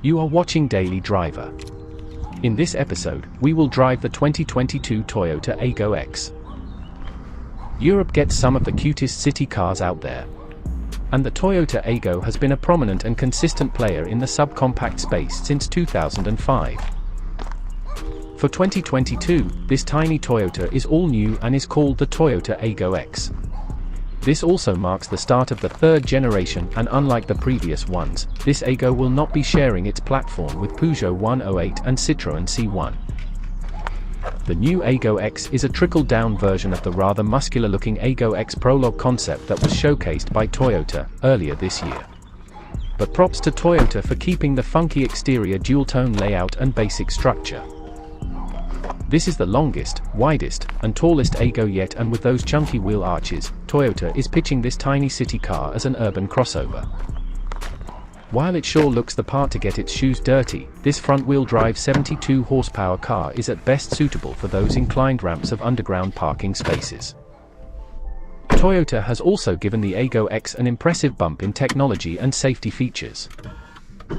You are watching Daily Driver. In this episode, we will drive the 2022 Toyota Aygo X. Europe gets some of the cutest city cars out there. And the Toyota Aygo has been a prominent and consistent player in the subcompact space since 2005. For 2022, this tiny Toyota is all new and is called the Toyota Aygo X. This also marks the start of the third generation, and unlike the previous ones, this Aygo will not be sharing its platform with Peugeot 108 and Citroën C1. The new Aygo X is a trickled-down version of the rather muscular-looking Aygo X Prologue Concept that was showcased by Toyota earlier this year. But props to Toyota for keeping the funky exterior dual-tone layout and basic structure. This is the longest, widest, and tallest Aygo yet, and with those chunky wheel arches, Toyota is pitching this tiny city car as an urban crossover. While it sure looks the part to get its shoes dirty, this front-wheel drive 72 horsepower car is at best suitable for those inclined ramps of underground parking spaces. Toyota has also given the Aygo X an impressive bump in technology and safety features.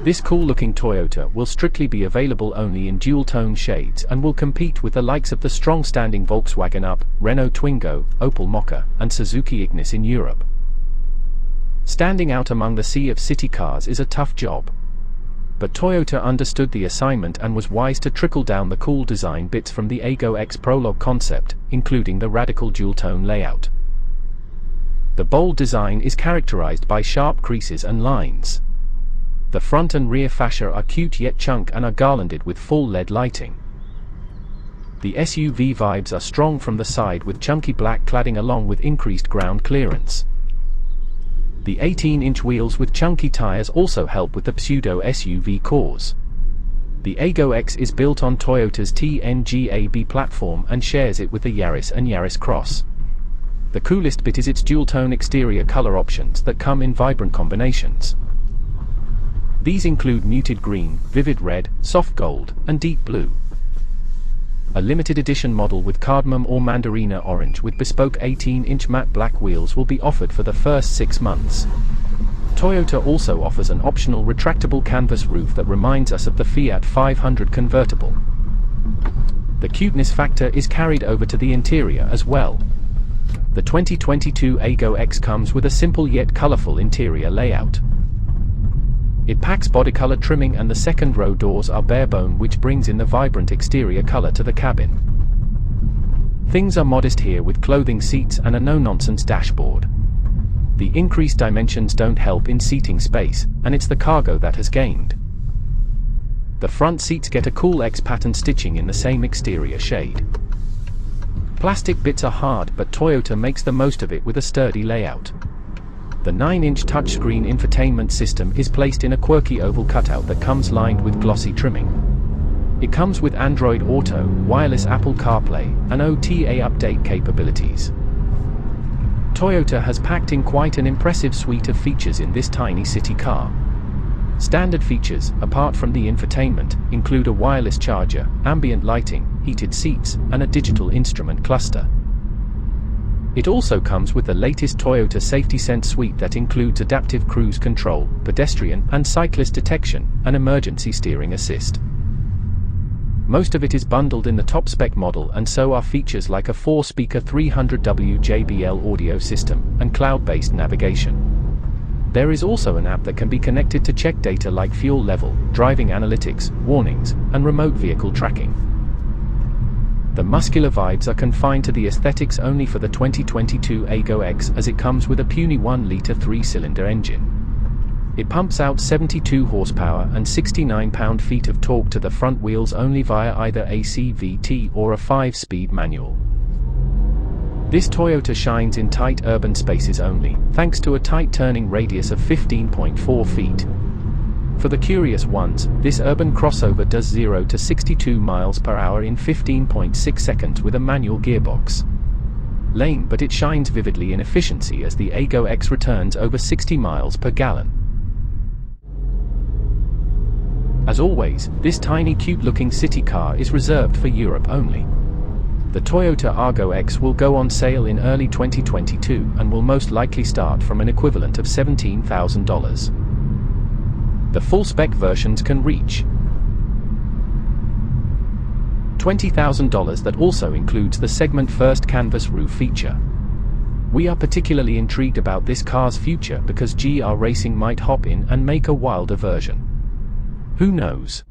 This cool-looking Toyota will strictly be available only in dual-tone shades and will compete with the likes of the strong-standing Volkswagen Up, Renault Twingo, Opel Mokka, and Suzuki Ignis in Europe. Standing out among the sea of city cars is a tough job. But Toyota understood the assignment and was wise to trickle down the cool design bits from the Aygo X Prologue Concept, including the radical dual-tone layout. The bold design is characterized by sharp creases and lines. The front and rear fascia are cute yet chunk and are garlanded with full LED lighting. The SUV vibes are strong from the side with chunky black cladding along with increased ground clearance. The 18-inch wheels with chunky tires also help with the pseudo-SUV cause. The Aygo X is built on Toyota's TNGA-B platform and shares it with the Yaris and Yaris Cross. The coolest bit is its dual-tone exterior color options that come in vibrant combinations. These include muted green, vivid red, soft gold, and deep blue. A limited edition model with cardamom or mandarina orange with bespoke 18-inch matte black wheels will be offered for the first 6 months. Toyota also offers an optional retractable canvas roof that reminds us of the Fiat 500 convertible. The cuteness factor is carried over to the interior as well. The 2022 Aygo X comes with a simple yet colorful interior layout. It packs body-color trimming and the second-row doors are bare-bone, which brings in the vibrant exterior color to the cabin. Things are modest here with clothing seats and a no-nonsense dashboard. The increased dimensions don't help in seating space, and it's the cargo that has gained. The front seats get a cool X-pattern stitching in the same exterior shade. Plastic bits are hard, but Toyota makes the most of it with a sturdy layout. The 9-inch touchscreen infotainment system is placed in a quirky oval cutout that comes lined with glossy trimming. It comes with Android Auto, wireless Apple CarPlay, and OTA update capabilities. Toyota has packed in quite an impressive suite of features in this tiny city car. Standard features, apart from the infotainment, include a wireless charger, ambient lighting, heated seats, and a digital instrument cluster. It also comes with the latest Toyota Safety Sense suite that includes adaptive cruise control, pedestrian and cyclist detection, and emergency steering assist. Most of it is bundled in the top-spec model, and so are features like a 4-speaker 300W JBL audio system and cloud-based navigation. There is also an app that can be connected to check data like fuel level, driving analytics, warnings, and remote vehicle tracking. The muscular vibes are confined to the aesthetics only for the 2022 Aygo X, as it comes with a puny 1-liter 3-cylinder engine. It pumps out 72 horsepower and 69 pound-feet of torque to the front wheels only via either a CVT or a 5-speed manual. This Toyota shines in tight urban spaces only, thanks to a tight turning radius of 15.4 feet. For the curious ones, this urban crossover does 0 to 62 miles per hour in 15.6 seconds with a manual gearbox. Lame, but it shines vividly in efficiency as the Aygo X returns over 60 miles per gallon. As always, this tiny cute-looking city car is reserved for Europe only. The Toyota Aygo X will go on sale in early 2022 and will most likely start from an equivalent of $17,000. The full-spec versions can reach $20,000. That also includes the segment-first canvas roof feature. We are particularly intrigued about this car's future because GR Racing might hop in and make a wilder version. Who knows?